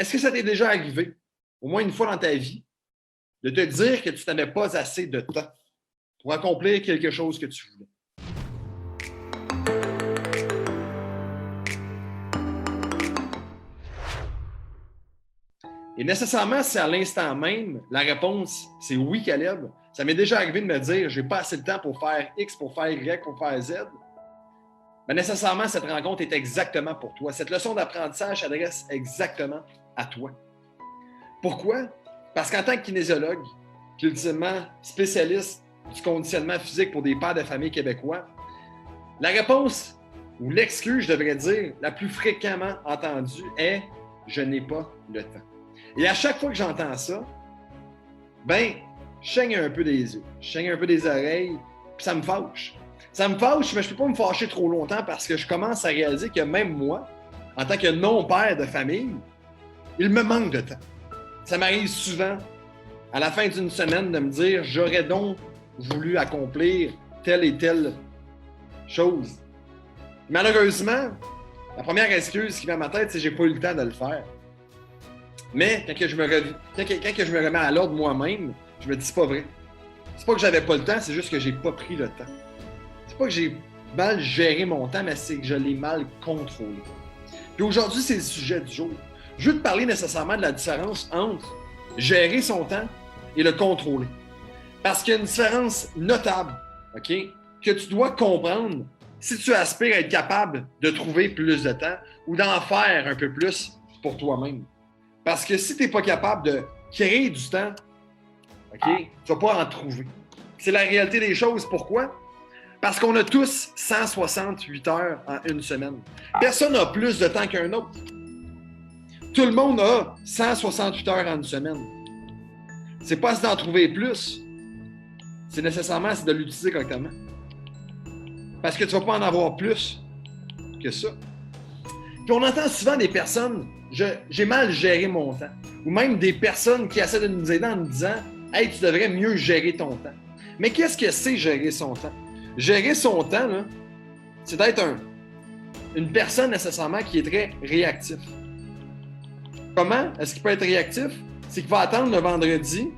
Est-ce que ça t'est déjà arrivé, au moins une fois dans ta vie, de te dire que tu n'avais pas assez de temps pour accomplir quelque chose que tu voulais? Et nécessairement, si à l'instant même, la réponse, c'est oui, Caleb, ça m'est déjà arrivé de me dire, j'ai pas assez de temps pour faire X, pour faire Y, pour faire Z. Mais nécessairement, cette rencontre est exactement pour toi. Cette leçon d'apprentissage s'adresse exactement à toi. Pourquoi? Parce qu'en tant que kinésiologue, puis ultimement spécialiste du conditionnement physique pour des pères de famille québécois, la réponse, ou l'excuse, je devrais dire, la plus fréquemment entendue est « je n'ai pas le temps ». Et à chaque fois que j'entends ça, ben, je saigne un peu des yeux, je saigne un peu des oreilles, puis ça me fâche. Ça me fâche, mais je ne peux pas me fâcher trop longtemps parce que je commence à réaliser que même moi, en tant que non-père de famille, il me manque de temps. Ça m'arrive souvent, à la fin d'une semaine, de me dire « j'aurais donc voulu accomplir telle et telle chose ». Malheureusement, la première excuse qui vient à ma tête, c'est « j'ai pas eu le temps de le faire ». Mais quand je me remets à l'ordre moi-même, je me dis c'est pas vrai. C'est pas que j'avais pas le temps, c'est juste que j'ai pas pris le temps. C'est pas que j'ai mal géré mon temps, mais c'est que je l'ai mal contrôlé. Puis aujourd'hui, c'est le sujet du jour. Je veux te parler nécessairement de la différence entre gérer son temps et le contrôler. Parce qu'il y a une différence notable, OK, que tu dois comprendre si tu aspires à être capable de trouver plus de temps ou d'en faire un peu plus pour toi-même. Parce que si tu n'es pas capable de créer du temps, OK, tu ne vas pas en trouver. C'est la réalité des choses. Pourquoi? Parce qu'on a tous 168 heures en une semaine. Personne n'a plus de temps qu'un autre. Tout le monde a 168 heures en une semaine. C'est pas d'en trouver plus. C'est nécessairement de l'utiliser correctement. Parce que tu ne vas pas en avoir plus que ça. Puis on entend souvent des personnes, j'ai mal géré mon temps. Ou même des personnes qui essaient de nous aider en nous disant « Hey, tu devrais mieux gérer ton temps. » Mais qu'est-ce que c'est gérer son temps? Gérer son temps, là, c'est d'être une personne nécessairement qui est très réactif. Comment est-ce qu'il peut être réactif? C'est qu'il va attendre le vendredi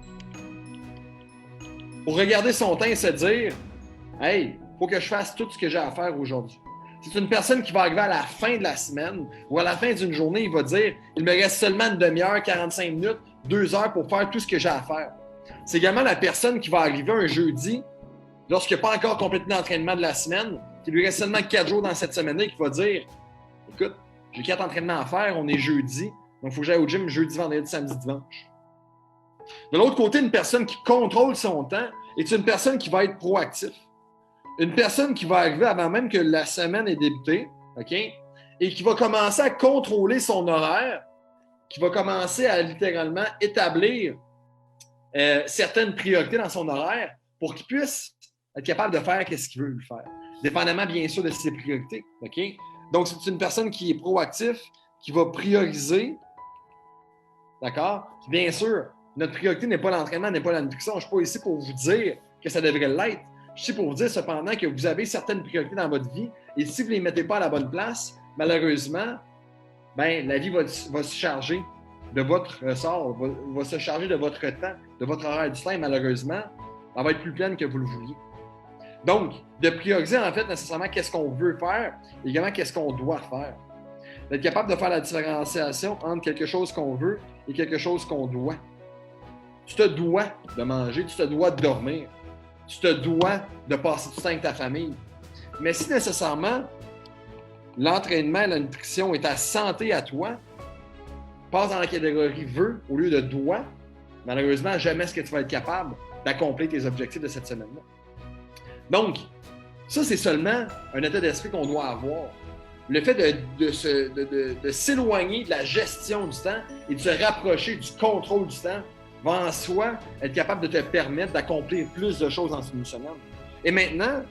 pour regarder son temps et se dire « Hey, il faut que je fasse tout ce que j'ai à faire aujourd'hui. » C'est une personne qui va arriver à la fin de la semaine ou à la fin d'une journée, il va dire « Il me reste seulement une demi-heure, 45 minutes, 2 heures pour faire tout ce que j'ai à faire. » C'est également la personne qui va arriver un jeudi, lorsqu'il n'y a pas encore complété l'entraînement de la semaine, qui lui reste seulement 4 jours dans cette semaine-là, qui va dire « Écoute, j'ai 4 entraînements à faire, on est jeudi, donc il faut que j'aille au gym jeudi, vendredi, samedi, dimanche. » De l'autre côté, une personne qui contrôle son temps est une personne qui va être proactive. Une personne qui va arriver avant même que la semaine ait débuté, OK, et qui va commencer à contrôler son horaire, qui va commencer à littéralement établir certaines priorités dans son horaire pour qu'il puisse être capable de faire ce qu'il veut faire, dépendamment bien sûr de ses priorités. OK? Donc, c'est une personne qui est proactive, qui va prioriser, d'accord? Bien sûr, notre priorité n'est pas l'entraînement, n'est pas la nutrition. Je ne suis pas ici pour vous dire que ça devrait l'être. Je suis pour vous dire cependant que vous avez certaines priorités dans votre vie et si vous ne les mettez pas à la bonne place, malheureusement, ben, la vie va se charger de votre ressort, va se charger de votre temps, de votre horaire du temps, malheureusement, elle va être plus pleine que vous le vouliez. Donc, de prioriser en fait nécessairement qu'est-ce qu'on veut faire et également qu'est-ce qu'on doit faire. D'être capable de faire la différenciation entre quelque chose qu'on veut et quelque chose qu'on doit. Tu te dois de manger, tu te dois de dormir. Tu te dois de passer du temps avec ta famille. Mais si nécessairement l'entraînement, la nutrition est ta santé à toi, passe dans la catégorie veut au lieu de doit, malheureusement, jamais est-ce que tu vas être capable d'accomplir tes objectifs de cette semaine-là. Donc, ça, c'est seulement un état d'esprit qu'on doit avoir. Le fait de s'éloigner de la gestion du temps et de se rapprocher du contrôle du temps va en soi être capable de te permettre d'accomplir plus de choses dans une semaine. Et maintenant,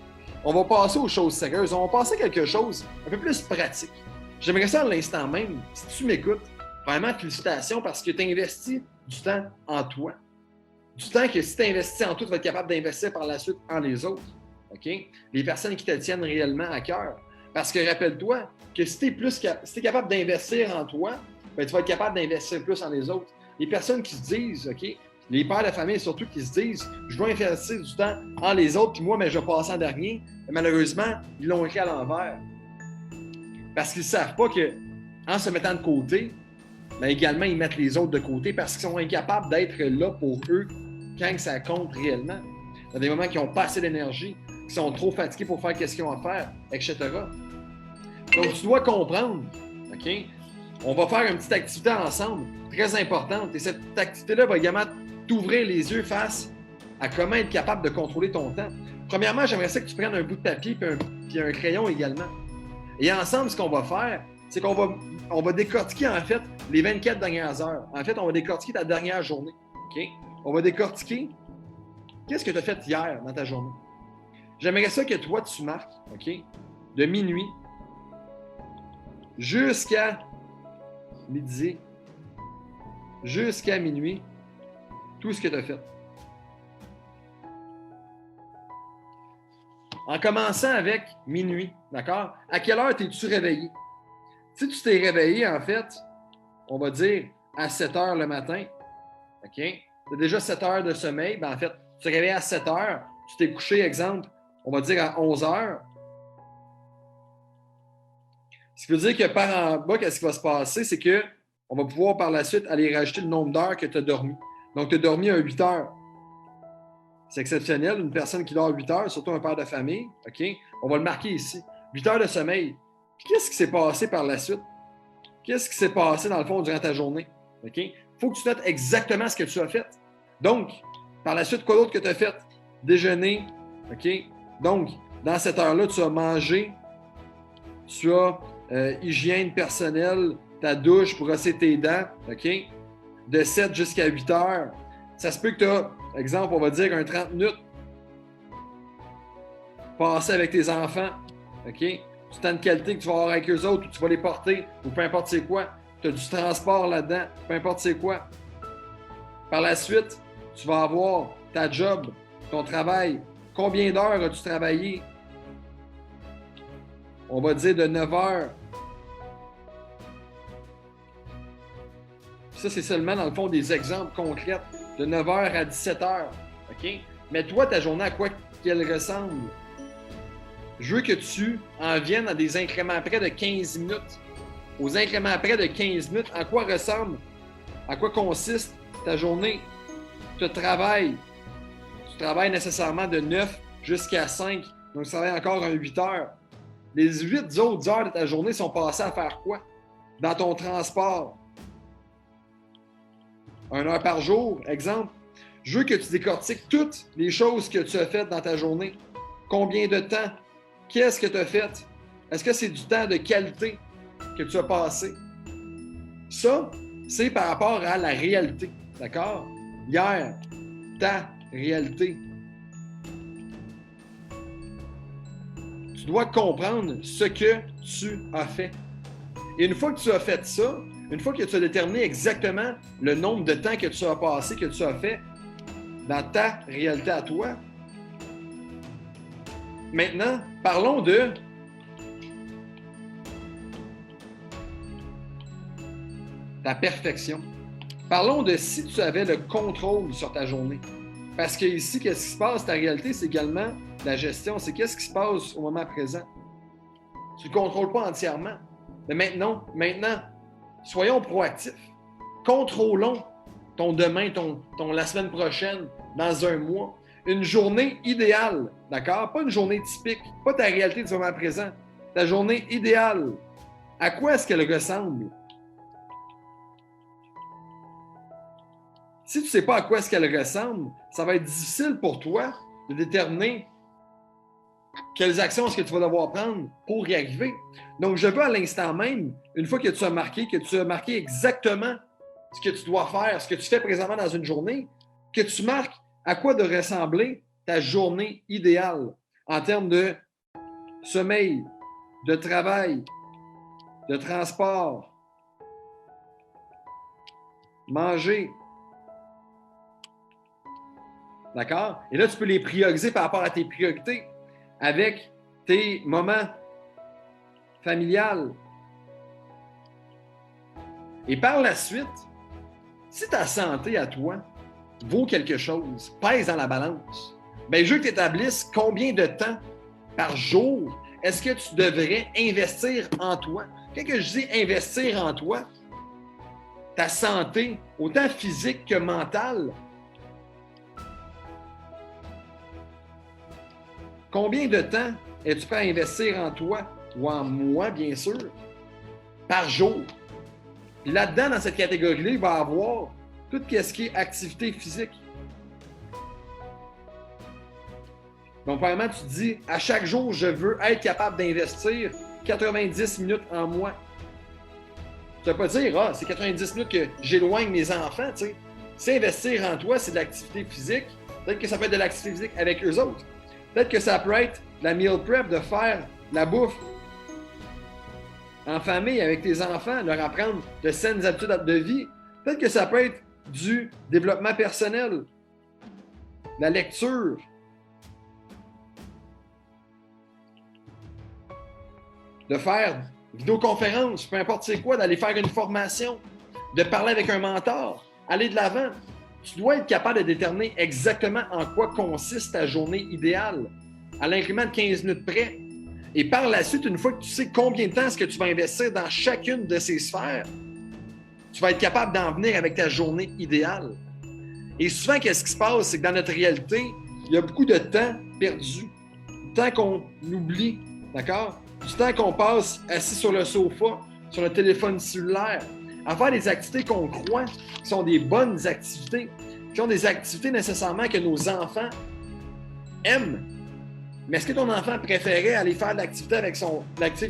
on va passer aux choses sérieuses. On va passer à quelque chose un peu plus pratique. J'aimerais ça à l'instant même, si tu m'écoutes, vraiment félicitations parce que tu investis du temps en toi. Du temps que si tu investis en toi, tu vas être capable d'investir par la suite en les autres. OK? Les personnes qui te tiennent réellement à cœur. Parce que rappelle-toi que si tu es capable d'investir en toi, ben, tu vas être capable d'investir plus en les autres. Les personnes qui se disent, OK, les pères de famille surtout qui se disent, je dois investir du temps en les autres, puis moi, mais je vais passer en dernier, mais malheureusement, ils l'ont écrit à l'envers. Parce qu'ils ne savent pas qu'en se mettant de côté, ben également, ils mettent les autres de côté parce qu'ils sont incapables d'être là pour eux quand ça compte réellement. Dans des moments qui n'ont pas assez d'énergie, qui sont trop fatigués pour faire ce qu'ils ont à faire, etc. Donc, tu dois comprendre, OK? On va faire une petite activité ensemble, très importante. Et cette activité-là va également t'ouvrir les yeux face à comment être capable de contrôler ton temps. Premièrement, j'aimerais ça que tu prennes un bout de papier puis un crayon également. Et ensemble, ce qu'on va faire, c'est qu'on va décortiquer, en fait, les 24 dernières heures. En fait, on va décortiquer ta dernière journée. OK? On va décortiquer qu'est-ce que tu as fait hier dans ta journée. J'aimerais ça que toi, tu marques, OK? De minuit jusqu'à midi, jusqu'à minuit, tout ce que tu as fait. En commençant avec minuit, d'accord? À quelle heure t'es-tu réveillé? Si tu t'es réveillé, en fait, on va dire à 7 heures le matin, OK? Tu as déjà 7 heures de sommeil, ben en fait, tu t'es réveillé à 7 heures, tu t'es couché, exemple, on va dire à 11 heures. Ce qui veut dire que par en bas, qu'est-ce qui va se passer, c'est qu'on va pouvoir par la suite aller rajouter le nombre d'heures que tu as dormi. Donc, tu as dormi à 8 heures. C'est exceptionnel, une personne qui dort 8 heures, surtout un père de famille, OK? On va le marquer ici. 8 heures de sommeil. Puis qu'est-ce qui s'est passé par la suite? Qu'est-ce qui s'est passé, dans le fond, durant ta journée? OK? Il faut que tu notes exactement ce que tu as fait. Donc, par la suite, quoi d'autre que tu as fait? Déjeuner, OK? Donc, dans cette heure-là, tu as mangé, tu as hygiène personnelle, ta douche, brosser tes dents, OK? De 7 jusqu'à 8 heures. Ça se peut que tu as, exemple, on va dire un 30 minutes passé avec tes enfants, OK? Du temps de qualité que tu vas avoir avec eux autres, ou tu vas les porter, ou peu importe c'est quoi. Tu as du transport là-dedans, peu importe c'est quoi. Par la suite, tu vas avoir ta job, ton travail. Combien d'heures as-tu travaillé? On va dire de 9 heures. Ça, c'est seulement, dans le fond, des exemples concrets. De 9 heures à 17 heures. OK? Mais toi, ta journée, à quoi qu'elle ressemble? Je veux que tu en viennes à des incréments près de 15 minutes. Aux incréments près de 15 minutes, à quoi ressemble, à quoi consiste ta journée? Tu travailles nécessairement de 9 jusqu'à 5, donc ça va encore un 8 heures. Les 8 autres heures de ta journée sont passées à faire quoi? Dans ton transport. 1 heure par jour, exemple. Je veux que tu décortiques toutes les choses que tu as faites dans ta journée. Combien de temps? Qu'est-ce que tu as fait? Est-ce que c'est du temps de qualité que tu as passé? Ça, c'est par rapport à la réalité. D'accord? Hier, ta réalité. Tu dois comprendre ce que tu as fait. Et une fois que tu as fait ça, une fois que tu as déterminé exactement le nombre de temps que tu as passé, que tu as fait dans ta réalité à toi, maintenant, parlons de ta perfection. Parlons de si tu avais le contrôle sur ta journée. Parce que ici, qu'est-ce qui se passe? Ta réalité, c'est également la gestion. C'est qu'est-ce qui se passe au moment présent. Tu ne le contrôles pas entièrement. Mais maintenant, soyons proactifs. Contrôlons ton demain, la semaine prochaine, dans un mois. Une journée idéale, d'accord? Pas une journée typique, pas ta réalité du moment présent. Ta journée idéale. À quoi est-ce qu'elle ressemble? Si tu ne sais pas à quoi est-ce qu'elle ressemble, ça va être difficile pour toi de déterminer quelles actions est-ce que tu vas devoir prendre pour y arriver. Donc, je veux à l'instant même, une fois que tu as marqué exactement ce que tu dois faire, ce que tu fais présentement dans une journée, que tu marques à quoi doit ressembler ta journée idéale en termes de sommeil, de travail, de transport, manger. D'accord? Et là, tu peux les prioriser par rapport à tes priorités avec tes moments familiales. Et par la suite, si ta santé à toi vaut quelque chose, pèse dans la balance, bien, je veux que tu établisses combien de temps par jour est-ce que tu devrais investir en toi. Quand que je dis investir en toi, ta santé, autant physique que mentale, combien de temps es-tu prêt à investir en toi ou en moi, bien sûr, par jour? Puis là-dedans, dans cette catégorie-là, il va y avoir tout ce qui est activité physique. Donc, premièrement, tu te dis, à chaque jour, je veux être capable d'investir 90 minutes en moi. Tu ne vas pas dire, c'est 90 minutes que j'éloigne mes enfants, tu sais. Si investir en toi, c'est de l'activité physique, peut-être que ça peut être de l'activité physique avec eux autres. Peut-être que ça peut être la meal prep, de faire la bouffe en famille avec tes enfants, leur apprendre de saines habitudes de vie. Peut-être que ça peut être du développement personnel, la lecture. De faire vidéoconférence, peu importe c'est quoi, d'aller faire une formation, de parler avec un mentor, aller de l'avant. Tu dois être capable de déterminer exactement en quoi consiste ta journée idéale, à l'incrément de 15 minutes près. Et par la suite, une fois que tu sais combien de temps est-ce que tu vas investir dans chacune de ces sphères, tu vas être capable d'en venir avec ta journée idéale. Et souvent, qu'est-ce qui se passe? C'est que dans notre réalité, il y a beaucoup de temps perdu, du temps qu'on oublie, d'accord? Du temps qu'on passe assis sur le sofa, sur le téléphone cellulaire, à faire des activités qu'on croit qui sont des bonnes activités, qui sont des activités nécessairement que nos enfants aiment. Mais est-ce que ton enfant préférait aller faire de l'activité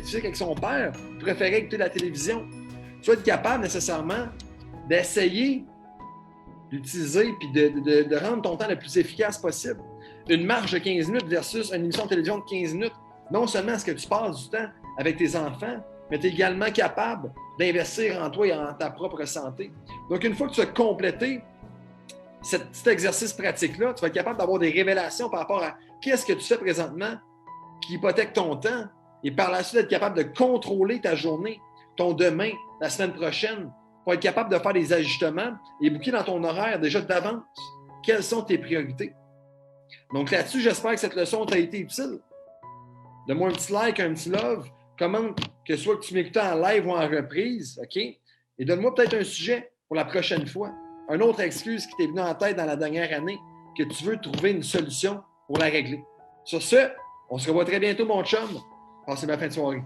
physique avec son père, préférait écouter la télévision? Tu dois être capable nécessairement d'essayer d'utiliser puis de rendre ton temps le plus efficace possible. Une marche de 15 minutes versus une émission de télévision de 15 minutes. Non seulement est-ce que tu passes du temps avec tes enfants, mais tu es également capable d'investir en toi et en ta propre santé. Donc, une fois que tu as complété cet exercice pratique-là, tu vas être capable d'avoir des révélations par rapport à qu'est-ce que tu fais présentement qui hypothèque ton temps et par la suite être capable de contrôler ta journée, ton demain, la semaine prochaine, pour être capable de faire des ajustements et booker dans ton horaire déjà d'avance quelles sont tes priorités. Donc là-dessus, j'espère que cette leçon t'a été utile. Donne-moi un petit like, un petit love, commente que soit que tu m'écoutes en live ou en reprise, OK? Et donne-moi peut-être un sujet pour la prochaine fois. Une autre excuse qui t'est venue en tête dans la dernière année, que tu veux trouver une solution pour la régler. Sur ce, on se revoit très bientôt, mon chum. Passez ma fin de soirée.